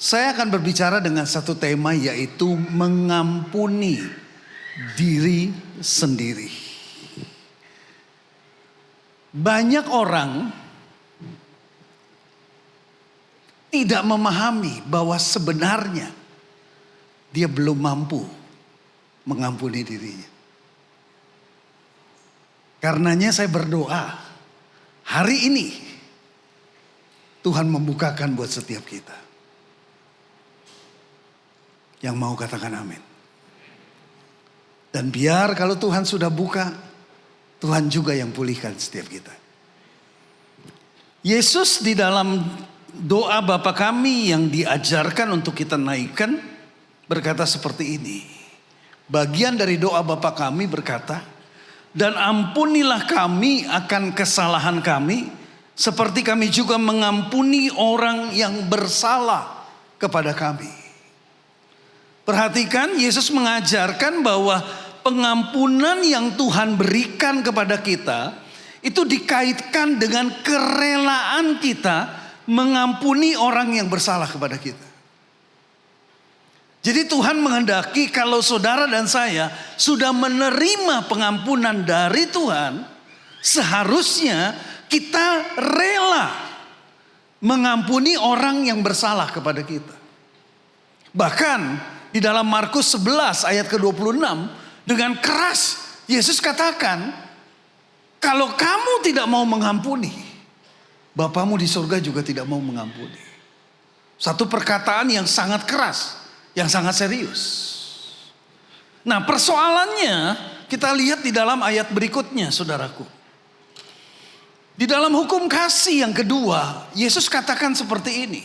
Saya akan berbicara dengan satu tema, yaitu mengampuni diri sendiri. Banyak orang tidak memahami bahwa sebenarnya dia belum mampu mengampuni dirinya. Karenanya saya berdoa hari ini Tuhan membukakan buat setiap kita. Yang mau katakan amin. Dan biar kalau Tuhan sudah buka, Tuhan juga yang pulihkan setiap kita. Yesus di dalam doa Bapa kami yang diajarkan untuk kita naikkan berkata seperti ini. Bagian dari doa Bapa kami berkata, dan ampunilah kami akan kesalahan kami, seperti kami juga mengampuni orang yang bersalah kepada kami. Perhatikan, Yesus mengajarkan bahwa pengampunan yang Tuhan berikan kepada kita itu dikaitkan dengan kerelaan kita mengampuni orang yang bersalah kepada kita. Jadi Tuhan menghendaki kalau saudara dan saya sudah menerima pengampunan dari Tuhan, seharusnya kita rela mengampuni orang yang bersalah kepada kita. Bahkan di dalam Markus 11 ayat ke-26 dengan keras Yesus katakan, kalau kamu tidak mau mengampuni, Bapamu di surga juga tidak mau mengampuni. Satu perkataan yang sangat keras, yang sangat serius. Nah, persoalannya kita lihat di dalam ayat berikutnya, saudaraku. Di dalam hukum kasih yang kedua, Yesus katakan seperti ini.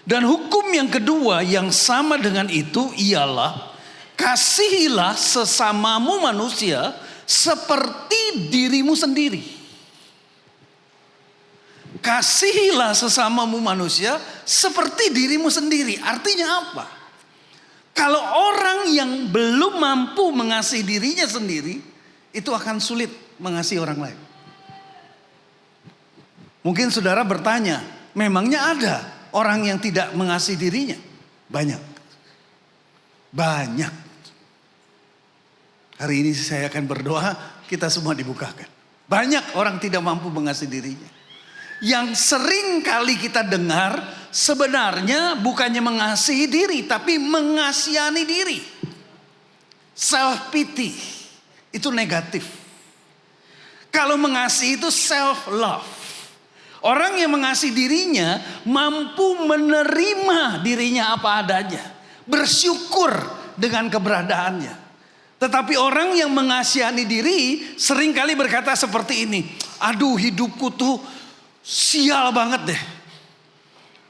Dan hukum yang kedua yang sama dengan itu ialah, kasihilah sesamamu manusia seperti dirimu sendiri. Kasihilah sesamamu manusia seperti dirimu sendiri. Artinya apa? Kalau orang yang belum mampu mengasihi dirinya sendiri, itu akan sulit mengasihi orang lain. Mungkin saudara bertanya, memangnya ada orang yang tidak mengasihi dirinya? Banyak. Banyak. Hari ini saya akan berdoa kita semua dibukakan. Banyak orang tidak mampu mengasihi dirinya. Yang sering kali kita dengar sebenarnya bukannya mengasihi diri, tapi mengasihani diri. Self pity itu negatif. Kalau mengasihi itu self love. Orang yang mengasihi dirinya mampu menerima dirinya apa adanya. Bersyukur dengan keberadaannya. Tetapi orang yang mengasihani diri seringkali berkata seperti ini. Aduh, hidupku tuh sial banget deh.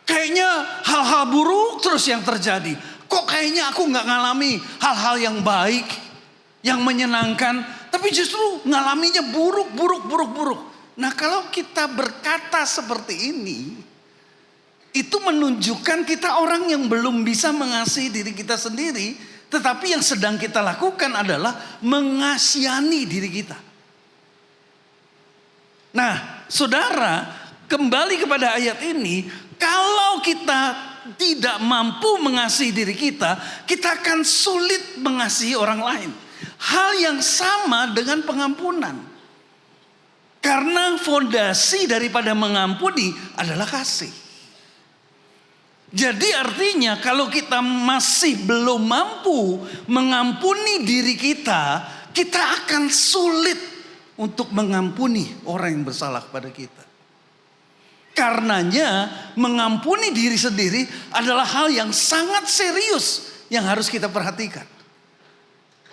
Kayaknya hal-hal buruk terus yang terjadi. Kok kayaknya aku gak ngalami hal-hal yang baik, yang menyenangkan. Tapi justru ngalaminya buruk. Nah, kalau kita berkata seperti ini, itu menunjukkan kita orang yang belum bisa mengasihi diri kita sendiri. Tetapi yang sedang kita lakukan adalah mengasihani diri kita. Nah, saudara, kembali kepada ayat ini. Kalau kita tidak mampu mengasihi diri kita, kita akan sulit mengasihi orang lain. Hal yang sama dengan pengampunan. Karena fondasi daripada mengampuni adalah kasih. Jadi artinya kalau kita masih belum mampu mengampuni diri kita, kita akan sulit untuk mengampuni orang yang bersalah kepada kita. Karenanya mengampuni diri sendiri adalah hal yang sangat serius yang harus kita perhatikan.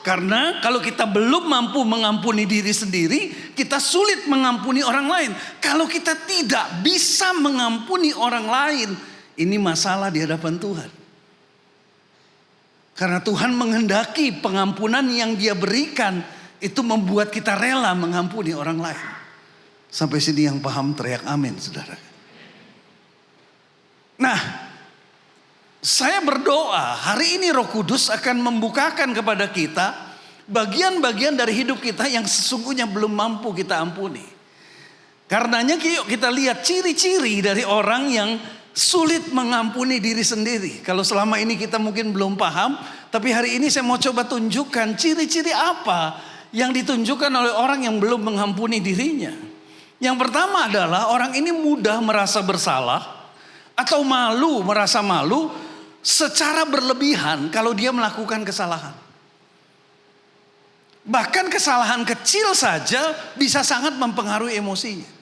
Karena kalau kita belum mampu mengampuni diri sendiri, kita sulit mengampuni orang lain. Kalau kita tidak bisa mengampuni orang lain, ini masalah di hadapan Tuhan. Karena Tuhan menghendaki pengampunan yang Dia berikan itu membuat kita rela mengampuni orang lain. Sampai sini yang paham teriak amin, saudara. Nah, saya berdoa hari ini Roh Kudus akan membukakan kepada kita bagian-bagian dari hidup kita yang sesungguhnya belum mampu kita ampuni. Karenanya yuk kita lihat ciri-ciri dari orang yang sulit mengampuni diri sendiri. Kalau selama ini kita mungkin belum paham, tapi hari ini saya mau coba tunjukkan ciri-ciri apa yang ditunjukkan oleh orang yang belum mengampuni dirinya. Yang pertama adalah orang ini mudah merasa bersalah atau malu, merasa malu secara berlebihan kalau dia melakukan kesalahan. Bahkan kesalahan kecil saja bisa sangat mempengaruhi emosinya.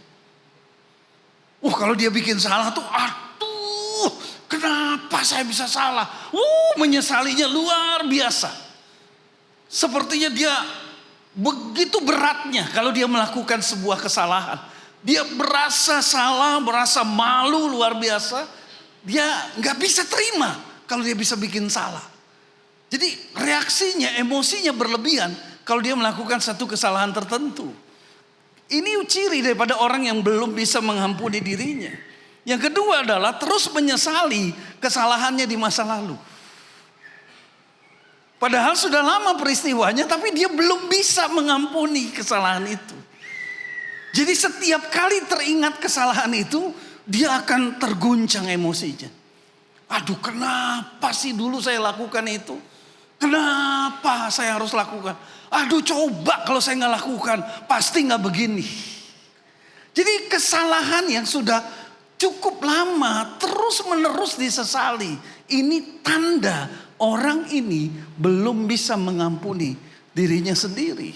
Kalau dia bikin salah tuh, aduh, kenapa saya bisa salah? Menyesalinya luar biasa. Sepertinya dia begitu beratnya kalau dia melakukan sebuah kesalahan. Dia berasa salah, berasa malu luar biasa. Dia nggak bisa terima kalau dia bisa bikin salah. Jadi reaksinya, emosinya berlebihan kalau dia melakukan satu kesalahan tertentu. Ini ciri daripada orang yang belum bisa mengampuni dirinya. Yang kedua adalah terus menyesali kesalahannya di masa lalu. Padahal sudah lama peristiwanya, tapi dia belum bisa mengampuni kesalahan itu. Jadi setiap kali teringat kesalahan itu, dia akan terguncang emosinya. Aduh, kenapa sih dulu saya lakukan itu? Kenapa saya harus lakukan? Aduh, coba kalau saya nggak lakukan, pasti nggak begini. Jadi kesalahan yang sudah cukup lama terus menerus disesali. Ini tanda orang ini belum bisa mengampuni dirinya sendiri.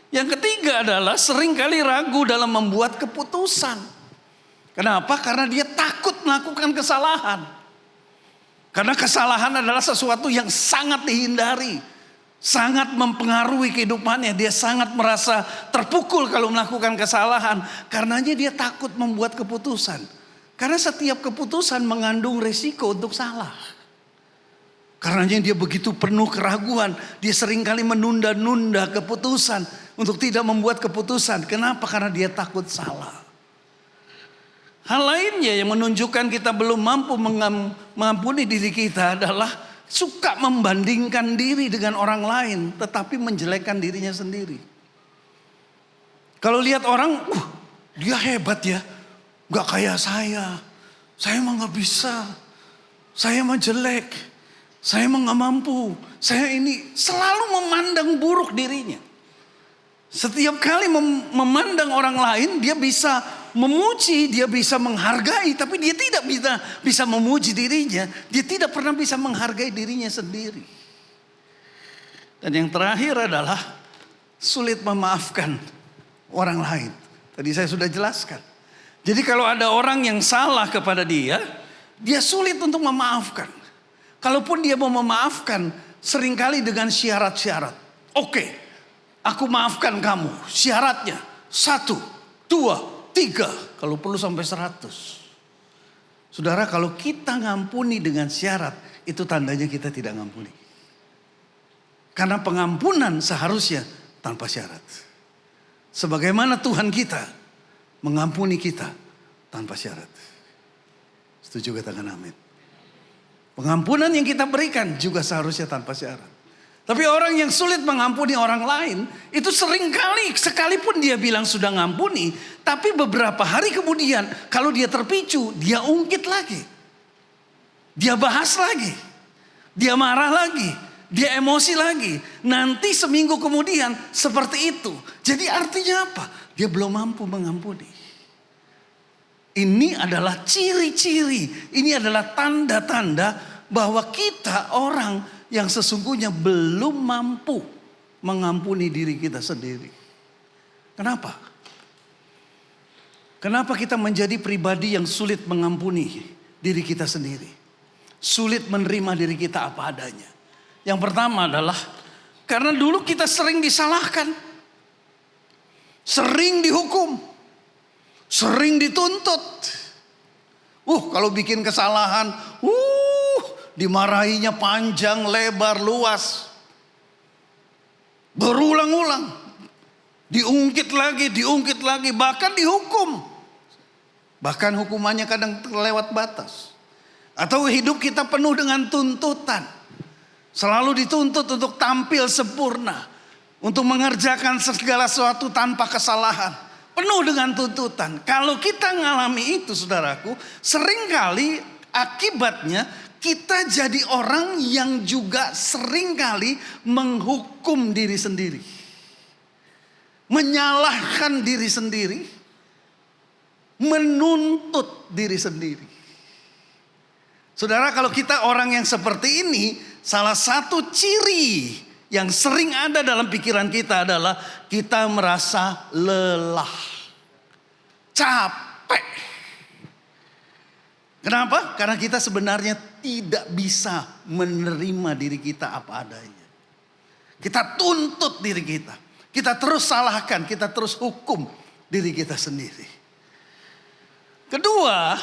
Yang ketiga adalah seringkali ragu dalam membuat keputusan. Kenapa? Karena dia takut melakukan kesalahan. Karena kesalahan adalah sesuatu yang sangat dihindari. Sangat mempengaruhi kehidupannya. Dia sangat merasa terpukul kalau melakukan kesalahan. Karenanya dia takut membuat keputusan. Karena setiap keputusan mengandung risiko untuk salah. Karenanya dia begitu penuh keraguan. Dia seringkali menunda-nunda keputusan. Untuk tidak membuat keputusan. Kenapa? Karena dia takut salah. Hal lainnya yang menunjukkan kita belum mampu mengampuni diri kita adalah suka membandingkan diri dengan orang lain, tetapi menjelekkan dirinya sendiri. Kalau lihat orang, dia hebat ya, gak kayak saya mah gak bisa, saya mah jelek, saya mah gak mampu, saya ini selalu memandang buruk dirinya. Setiap kali memandang orang lain, dia bisa memuji, dia bisa menghargai, tapi dia tidak bisa memuji dirinya. Dia tidak pernah bisa menghargai dirinya sendiri. Dan yang terakhir adalah sulit memaafkan orang lain. Tadi saya sudah jelaskan. Jadi kalau ada orang yang salah kepada dia sulit untuk memaafkan. Kalaupun dia mau memaafkan, seringkali dengan syarat-syarat. Oke, aku maafkan kamu. Syaratnya 1, 2, 3, kalau perlu sampai 100. Saudara, kalau kita ngampuni dengan syarat, itu tandanya kita tidak ngampuni. Karena pengampunan seharusnya tanpa syarat. Sebagaimana Tuhan kita mengampuni kita tanpa syarat. Setuju katakan amin. Pengampunan yang kita berikan juga seharusnya tanpa syarat. Tapi orang yang sulit mengampuni orang lain, itu seringkali sekalipun dia bilang sudah ngampuni, tapi beberapa hari kemudian kalau dia terpicu, dia ungkit lagi. Dia bahas lagi. Dia marah lagi. Dia emosi lagi. Nanti seminggu kemudian seperti itu. Jadi artinya apa? Dia belum mampu mengampuni. Ini adalah ciri-ciri. Ini adalah tanda-tanda bahwa kita orang yang sesungguhnya belum mampu mengampuni diri kita sendiri. Kenapa? Kenapa kita menjadi pribadi yang sulit mengampuni diri kita sendiri? Sulit menerima diri kita apa adanya. Yang pertama adalah karena dulu kita sering disalahkan. Sering dihukum. Sering dituntut. Kalau bikin kesalahan, dimarahinya panjang, lebar, luas. Berulang-ulang. Diungkit lagi, bahkan dihukum. Bahkan hukumannya kadang terlewat batas. Atau hidup kita penuh dengan tuntutan. Selalu dituntut untuk tampil sempurna. Untuk mengerjakan segala sesuatu tanpa kesalahan. penuh dengan tuntutan. Kalau kita ngalami itu saudaraku, seringkali akibatnya kita jadi orang yang juga seringkali menghukum diri sendiri. Menyalahkan diri sendiri. Menuntut diri sendiri. Saudara, kalau kita orang yang seperti ini, salah satu ciri yang sering ada dalam pikiran kita adalah kita merasa lelah, capek. Kenapa? Karena kita sebenarnya tidak bisa menerima diri kita apa adanya. Kita tuntut diri kita. Kita terus salahkan, kita terus hukum diri kita sendiri. Kedua,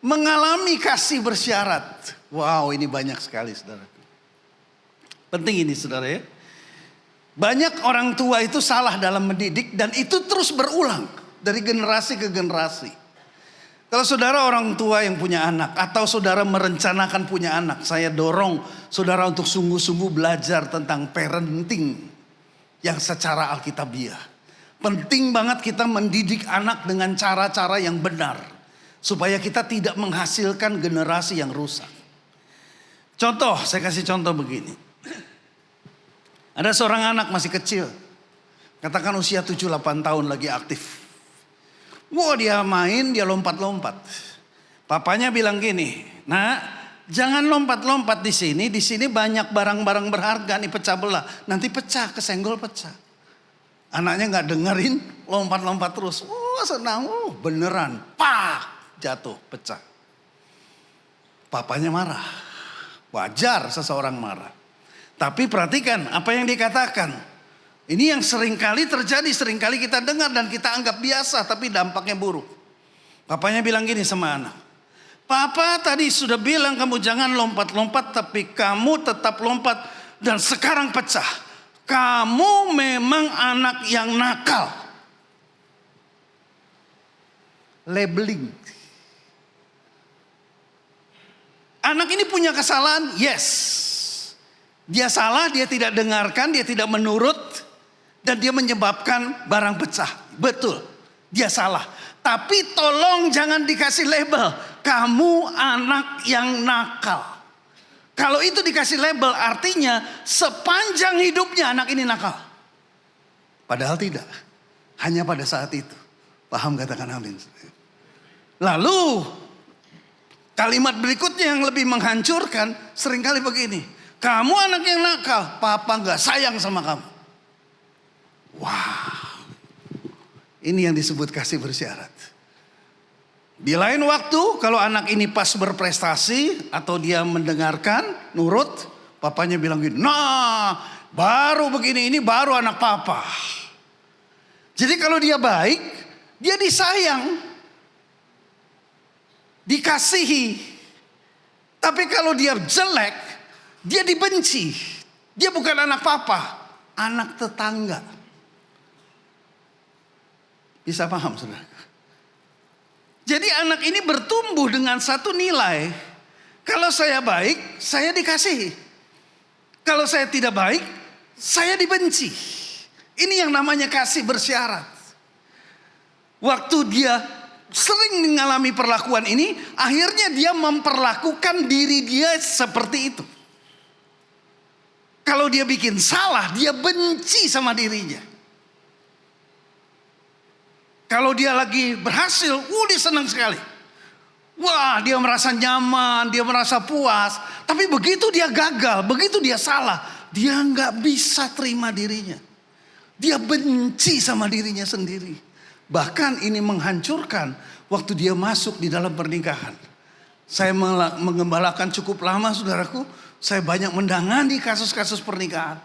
mengalami kasih bersyarat. Wow, ini banyak sekali saudara. Penting ini saudara ya. Banyak orang tua itu salah dalam mendidik dan itu terus berulang dari generasi ke generasi. Kalau saudara orang tua yang punya anak atau saudara merencanakan punya anak, saya dorong saudara untuk sungguh-sungguh belajar tentang parenting yang secara alkitabiah. Penting banget kita mendidik anak dengan cara-cara yang benar. Supaya kita tidak menghasilkan generasi yang rusak. Contoh, saya kasih contoh begini. Ada seorang anak masih kecil. Katakan usia 7-8 tahun lagi aktif. Wah, dia main, dia lompat-lompat. Papanya bilang gini, "Nak, jangan lompat-lompat di sini. Di sini banyak barang-barang berharga nih, pecah belah. Nanti pecah, kesenggol pecah." Anaknya nggak dengerin, lompat-lompat terus. Oh, senang, beneran, pak, jatuh, pecah. Papanya marah. Wajar seseorang marah. Tapi perhatikan apa yang dikatakan. Ini yang seringkali terjadi, seringkali kita dengar dan kita anggap biasa, tapi dampaknya buruk. Papanya bilang gini sama anak. "Papa tadi sudah bilang kamu jangan lompat-lompat, tapi kamu tetap lompat dan sekarang pecah. Kamu memang anak yang nakal." Labeling. Anak ini punya kesalahan, yes. Dia salah, dia tidak dengarkan, dia tidak menurut. Dan dia menyebabkan barang pecah. Betul, dia salah. Tapi tolong jangan dikasih label. Kamu anak yang nakal. Kalau itu dikasih label artinya sepanjang hidupnya anak ini nakal. Padahal tidak. Hanya pada saat itu. Paham, katakan amin. Lalu kalimat berikutnya yang lebih menghancurkan seringkali begini. Kamu anak yang nakal, papa gak sayang sama kamu. Wow. Ini yang disebut kasih bersyarat. Di lain waktu kalau anak ini pas berprestasi atau dia mendengarkan, nurut, papanya bilang gini, "Nah, baru begini, ini baru anak papa." Jadi kalau dia baik, dia disayang, dikasihi. Tapi kalau dia jelek, dia dibenci. Dia bukan anak papa, anak tetangga. Bisa paham saudara? Jadi anak ini bertumbuh dengan satu nilai. Kalau saya baik, saya dikasihi. Kalau saya tidak baik, saya dibenci. Ini yang namanya kasih bersyarat. Waktu dia sering mengalami perlakuan ini, akhirnya dia memperlakukan diri dia seperti itu. Kalau dia bikin salah, dia benci sama dirinya. Kalau dia lagi berhasil, dia senang sekali. Wah, dia merasa nyaman, dia merasa puas. Tapi begitu dia gagal, begitu dia salah, dia nggak bisa terima dirinya. Dia benci sama dirinya sendiri. Bahkan ini menghancurkan waktu dia masuk di dalam pernikahan. Saya mengembalakan cukup lama saudaraku. Saya banyak mendangani kasus-kasus pernikahan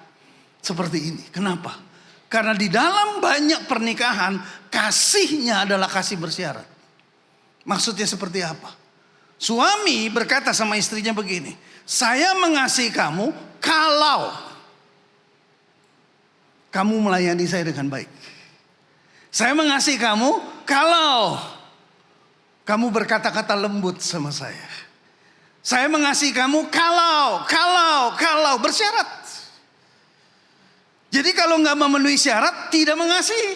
seperti ini. Kenapa? Karena di dalam banyak pernikahan, kasihnya adalah kasih bersyarat. Maksudnya seperti apa? Suami berkata sama istrinya begini, "Saya mengasihi kamu kalau kamu melayani saya dengan baik. Saya mengasihi kamu kalau kamu berkata-kata lembut sama saya. Saya mengasihi kamu kalau bersyarat." Jadi kalau nggak memenuhi syarat, tidak mengasihi.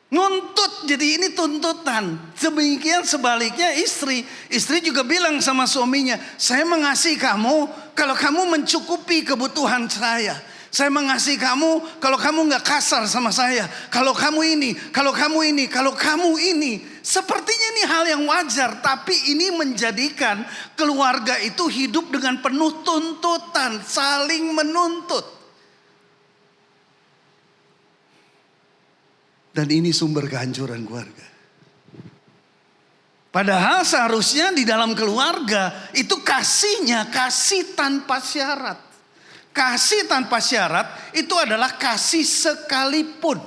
Nuntut, jadi ini tuntutan. Demikian sebaliknya istri. Istri juga bilang sama suaminya, saya mengasihi kamu kalau kamu mencukupi kebutuhan saya. Saya mengasihi kamu kalau kamu gak kasar sama saya. Kalau kamu ini, kalau kamu ini, kalau kamu ini. Sepertinya ini hal yang wajar. Tapi ini menjadikan keluarga itu hidup dengan penuh tuntutan. Saling menuntut. Dan ini sumber kehancuran keluarga. Padahal seharusnya di dalam keluarga itu kasihnya kasih tanpa syarat. Kasih tanpa syarat itu adalah kasih sekalipun.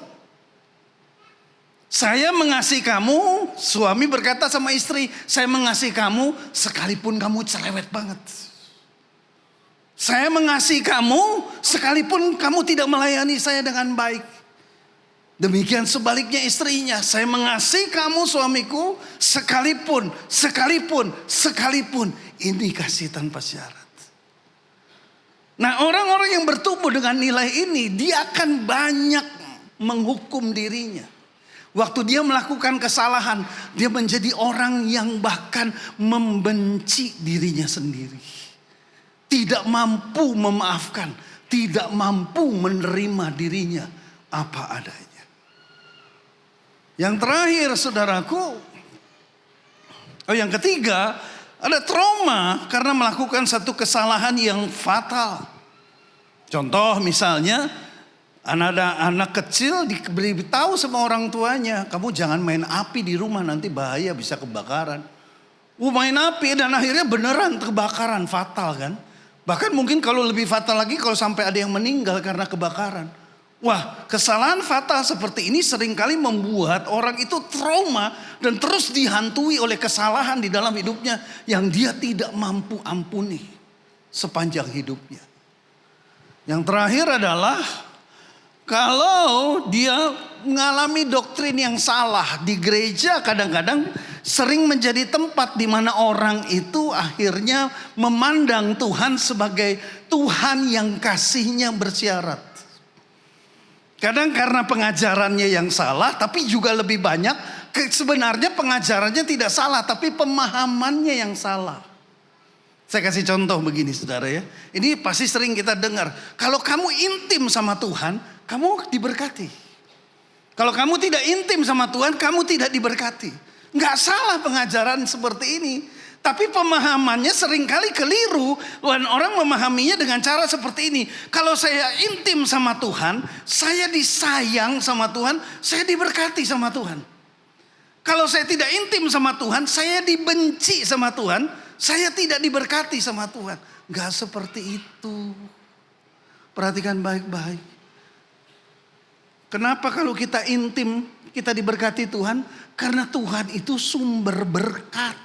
Saya mengasihi kamu, suami berkata sama istri, saya mengasihi kamu sekalipun kamu cerewet banget. Saya mengasihi kamu sekalipun kamu tidak melayani saya dengan baik. Demikian sebaliknya istrinya, saya mengasihi kamu suamiku sekalipun. Ini kasih tanpa syarat. Nah, orang-orang yang bertumbuh dengan nilai ini, dia akan banyak menghukum dirinya. Waktu dia melakukan kesalahan, dia menjadi orang yang bahkan membenci dirinya sendiri. Tidak mampu memaafkan, tidak mampu menerima dirinya apa adanya. Yang terakhir saudaraku, yang ketiga, ada trauma karena melakukan satu kesalahan yang fatal. Contoh misalnya, ada anak kecil diberitahu sama orang tuanya, kamu jangan main api di rumah nanti bahaya bisa kebakaran. Main api dan akhirnya beneran kebakaran, fatal kan. Bahkan mungkin kalau lebih fatal lagi kalau sampai ada yang meninggal karena kebakaran. Wah, kesalahan fatal seperti ini seringkali membuat orang itu trauma dan terus dihantui oleh kesalahan di dalam hidupnya yang dia tidak mampu ampuni sepanjang hidupnya. Yang terakhir adalah kalau dia mengalami doktrin yang salah di gereja, kadang-kadang sering menjadi tempat di mana orang itu akhirnya memandang Tuhan sebagai Tuhan yang kasihnya bersyarat. Kadang karena pengajarannya yang salah, tapi juga lebih banyak sebenarnya pengajarannya tidak salah, tapi pemahamannya yang salah. Saya kasih contoh begini saudara ya. Ini pasti sering kita dengar. Kalau kamu intim sama Tuhan, kamu diberkati. Kalau kamu tidak intim sama Tuhan, kamu tidak diberkati. Nggak salah pengajaran seperti ini. Tapi pemahamannya seringkali keliru. Dan orang memahaminya dengan cara seperti ini. Kalau saya intim sama Tuhan, saya disayang sama Tuhan, saya diberkati sama Tuhan. Kalau saya tidak intim sama Tuhan, saya dibenci sama Tuhan, saya tidak diberkati sama Tuhan. Gak seperti itu. Perhatikan baik-baik. Kenapa kalau kita intim, kita diberkati Tuhan? Karena Tuhan itu sumber berkat.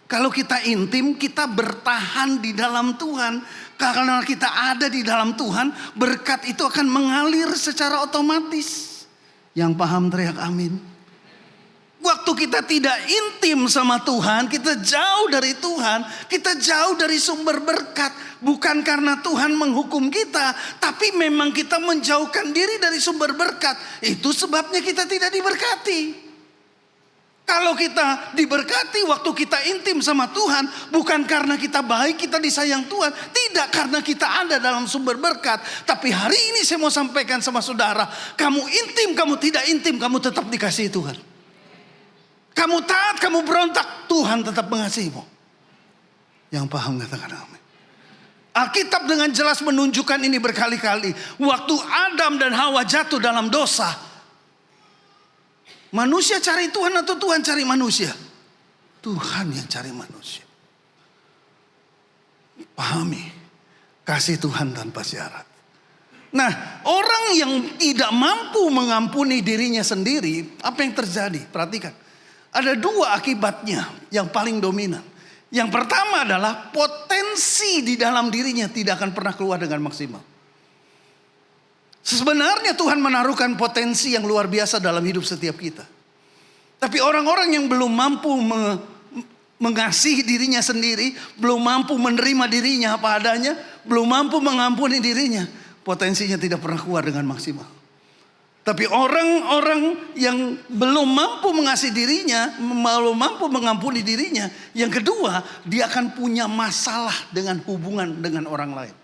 Kalau kita intim, kita bertahan di dalam Tuhan. Karena kita ada di dalam Tuhan, berkat itu akan mengalir secara otomatis. Yang paham teriak amin. Waktu kita tidak intim sama Tuhan, kita jauh dari Tuhan, kita jauh dari sumber berkat. Bukan karena Tuhan menghukum kita, tapi memang kita menjauhkan diri dari sumber berkat. Itu sebabnya kita tidak diberkati. Kalau kita diberkati waktu kita intim sama Tuhan, bukan karena kita baik, kita disayang Tuhan. Tidak, karena kita ada dalam sumber berkat. Tapi hari ini saya mau sampaikan sama saudara, kamu intim, kamu tidak intim, kamu tetap dikasihi Tuhan. Kamu taat, kamu berontak, Tuhan tetap mengasihimu. Yang paham katakan amin. Alkitab dengan jelas menunjukkan ini berkali-kali. Waktu Adam dan Hawa jatuh dalam dosa, manusia cari Tuhan atau Tuhan cari manusia? Tuhan yang cari manusia. Pahami, kasih Tuhan tanpa syarat. Nah, orang yang tidak mampu mengampuni dirinya sendiri, apa yang terjadi? Perhatikan. Ada dua akibatnya yang paling dominan. Yang pertama adalah potensi di dalam dirinya tidak akan pernah keluar dengan maksimal. Sebenarnya Tuhan menaruhkan potensi yang luar biasa dalam hidup setiap kita. Tapi orang-orang yang belum mampu mengasihi dirinya sendiri, belum mampu menerima dirinya apa adanya, belum mampu mengampuni dirinya, potensinya tidak pernah keluar dengan maksimal. Tapi orang-orang yang belum mampu mengasihi dirinya, belum mampu mengampuni dirinya, yang kedua, dia akan punya masalah dengan hubungan dengan orang lain.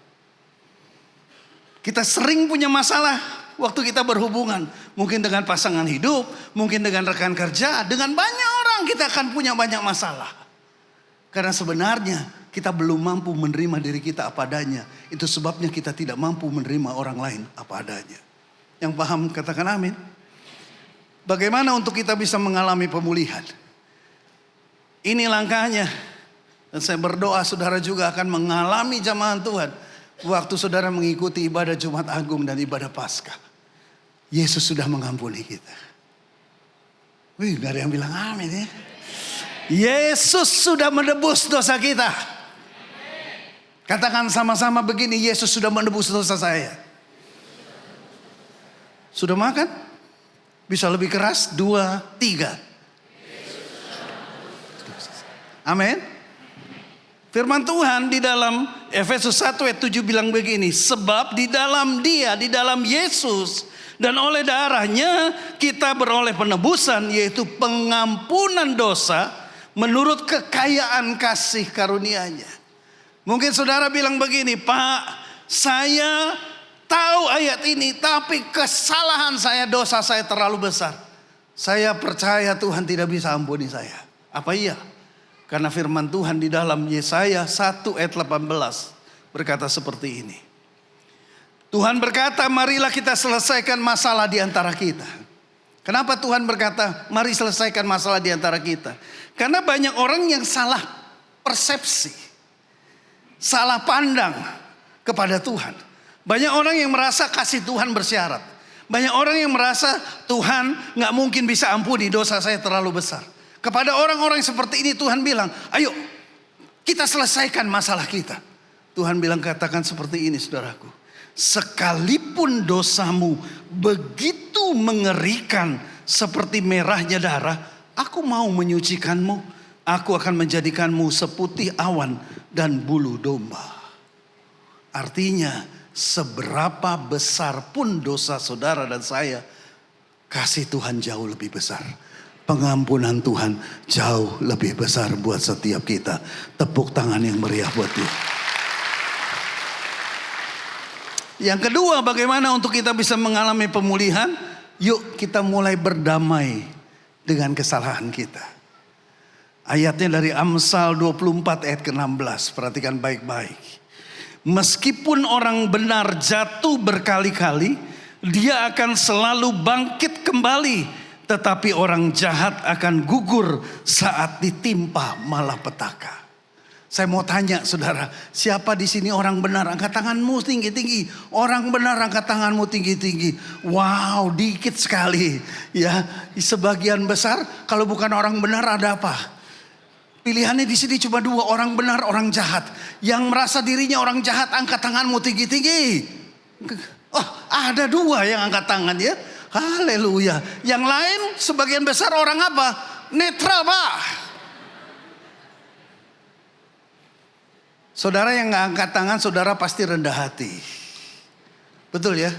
Kita sering punya masalah waktu kita berhubungan. Mungkin dengan pasangan hidup, mungkin dengan rekan kerja, dengan banyak orang kita akan punya banyak masalah. Karena sebenarnya kita belum mampu menerima diri kita apa adanya. Itu sebabnya kita tidak mampu menerima orang lain apa adanya. Yang paham katakan amin. Bagaimana untuk kita bisa mengalami pemulihan? Ini langkahnya. Dan saya berdoa saudara juga akan mengalami jamahan Tuhan. Waktu saudara mengikuti ibadah Jumat Agung dan ibadah Paskah. Yesus sudah mengampuni kita. Wih, gak ada yang bilang amin ya. Yesus sudah menebus dosa kita. Katakan sama-sama begini, Yesus sudah menebus dosa saya. Sudah makan? Bisa lebih keras? 2, 3. Amin. Firman Tuhan di dalam Efesus 1 ayat 7 bilang begini. Sebab di dalam Dia, di dalam Yesus dan oleh darahnya kita beroleh penebusan, yaitu pengampunan dosa menurut kekayaan kasih karunia-Nya. Mungkin saudara bilang begini, Pak, saya tahu ayat ini, tapi kesalahan saya, dosa saya terlalu besar. Saya percaya Tuhan tidak bisa ampuni saya. Apa iya? Karena firman Tuhan di dalam Yesaya 1 ayat 18 berkata seperti ini. Tuhan berkata, marilah kita selesaikan masalah di antara kita. Kenapa Tuhan berkata, mari selesaikan masalah di antara kita? Karena banyak orang yang salah persepsi, salah pandang kepada Tuhan. Banyak orang yang merasa kasih Tuhan bersyarat. Banyak orang yang merasa Tuhan gak mungkin bisa ampuni, dosa saya terlalu besar. Kepada orang-orang seperti ini Tuhan bilang, ayo kita selesaikan masalah kita. Tuhan bilang katakan seperti ini saudaraku. Sekalipun dosamu begitu mengerikan seperti merahnya darah, aku mau menyucikanmu. Aku akan menjadikanmu seputih awan dan bulu domba. Artinya, seberapa besar pun dosa saudara dan saya, kasih Tuhan jauh lebih besar. Pengampunan Tuhan jauh lebih besar buat setiap kita. Tepuk tangan yang meriah buat dia. Yang kedua, bagaimana untuk kita bisa mengalami pemulihan? Yuk kita mulai berdamai dengan kesalahan kita. Ayatnya dari Amsal 24 ayat ke-16. Perhatikan baik-baik. Meskipun orang benar jatuh berkali-kali, dia akan selalu bangkit kembali. Tetapi orang jahat akan gugur saat ditimpa malapetaka. Saya mau tanya saudara, siapa di sini orang benar? Angkat tanganmu tinggi-tinggi. Orang benar angkat tanganmu tinggi-tinggi. Wow, dikit sekali. Ya, sebagian besar kalau bukan orang benar ada apa? Pilihannya di sini cuma 2, orang benar, orang jahat. Yang merasa dirinya orang jahat, angkat tanganmu tinggi-tinggi. Oh, ada 2 yang angkat tangan ya. Haleluya. Yang lain sebagian besar orang apa? Netral, Pak. Saudara yang gak angkat tangan, saudara pasti rendah hati. Betul ya?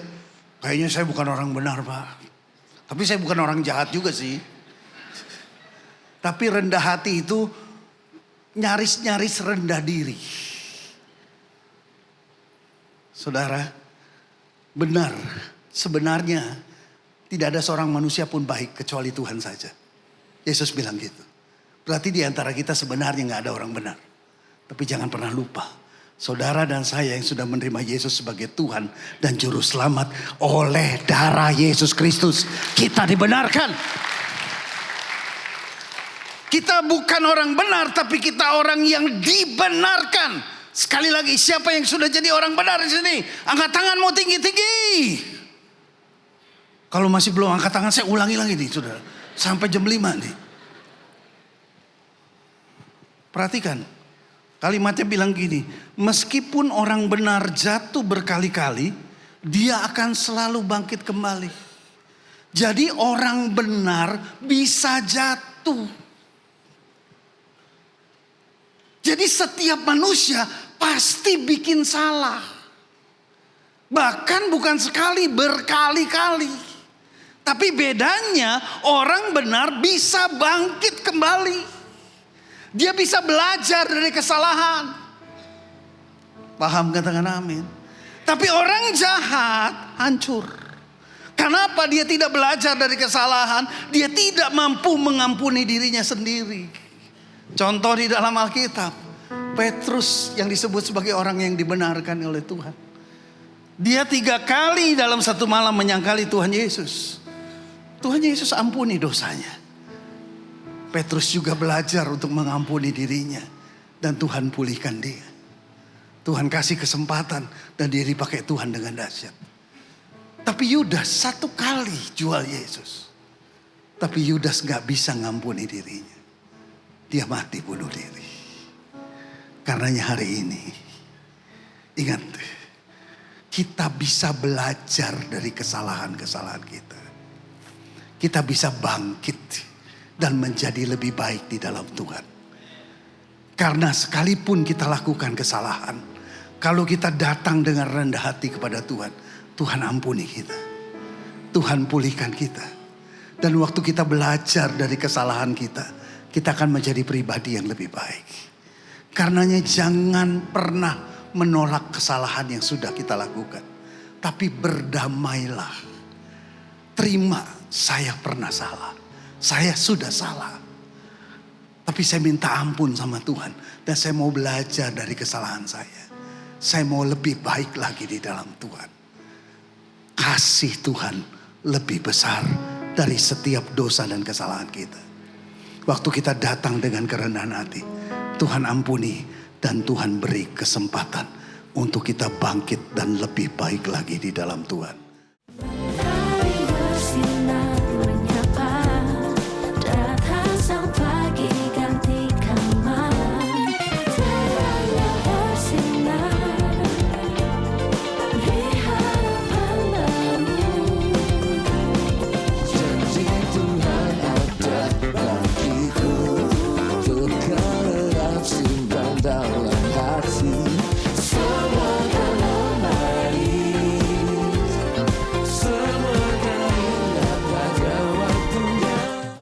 Kayaknya saya bukan orang benar, Pak. Tapi saya bukan orang jahat juga sih. Tapi rendah hati itu nyaris-nyaris rendah diri. Saudara, benar, sebenarnya tidak ada seorang manusia pun baik kecuali Tuhan saja. Yesus bilang gitu. Berarti di antara kita sebenarnya gak ada orang benar. Tapi jangan pernah lupa, saudara dan saya yang sudah menerima Yesus sebagai Tuhan dan Juru Selamat, oleh darah Yesus Kristus kita dibenarkan. Kita bukan orang benar, tapi kita orang yang dibenarkan. Sekali lagi, siapa yang sudah jadi orang benar di sini? Angkat tanganmu tinggi-tinggi. Kalau masih belum angkat tangan, saya ulangi lagi nih, saudara. Sampai jam 5 nih. Perhatikan, kalimatnya bilang gini. Meskipun orang benar jatuh berkali-kali, dia akan selalu bangkit kembali. Jadi orang benar bisa jatuh. Jadi setiap manusia pasti bikin salah. Bahkan bukan sekali, berkali-kali. Tapi bedanya orang benar bisa bangkit kembali. Dia bisa belajar dari kesalahan. Paham, katakan amin. Tapi orang jahat hancur. Kenapa dia tidak belajar dari kesalahan? Dia tidak mampu mengampuni dirinya sendiri. Contoh di dalam Alkitab, Petrus yang disebut sebagai orang yang dibenarkan oleh Tuhan. Dia 3 kali dalam satu malam menyangkali Tuhan Yesus. Tuhan Yesus ampuni dosanya. Petrus juga belajar untuk mengampuni dirinya. Dan Tuhan pulihkan dia. Tuhan kasih kesempatan dan dia dipakai Tuhan dengan dahsyat. Tapi Yudas 1 kali jual Yesus. Tapi Yudas gak bisa ngampuni dirinya. Dia mati bunuh diri. Karenanya hari ini, ingat, kita bisa belajar dari kesalahan-kesalahan kita. Kita bisa bangkit dan menjadi lebih baik di dalam Tuhan. Karena sekalipun kita lakukan kesalahan, kalau kita datang dengan rendah hati kepada Tuhan, Tuhan ampuni kita. Tuhan pulihkan kita. Dan waktu kita belajar dari kesalahan kita akan menjadi pribadi yang lebih baik. Karenanya jangan pernah menolak kesalahan yang sudah kita lakukan. Tapi berdamailah. Terima, saya pernah salah. Saya sudah salah. Tapi saya minta ampun sama Tuhan. Dan saya mau belajar dari kesalahan saya. Saya mau lebih baik lagi di dalam Tuhan. Kasih Tuhan lebih besar dari setiap dosa dan kesalahan kita. Waktu kita datang dengan kerendahan hati, Tuhan ampuni dan Tuhan beri kesempatan untuk kita bangkit dan lebih baik lagi di dalam Tuhan.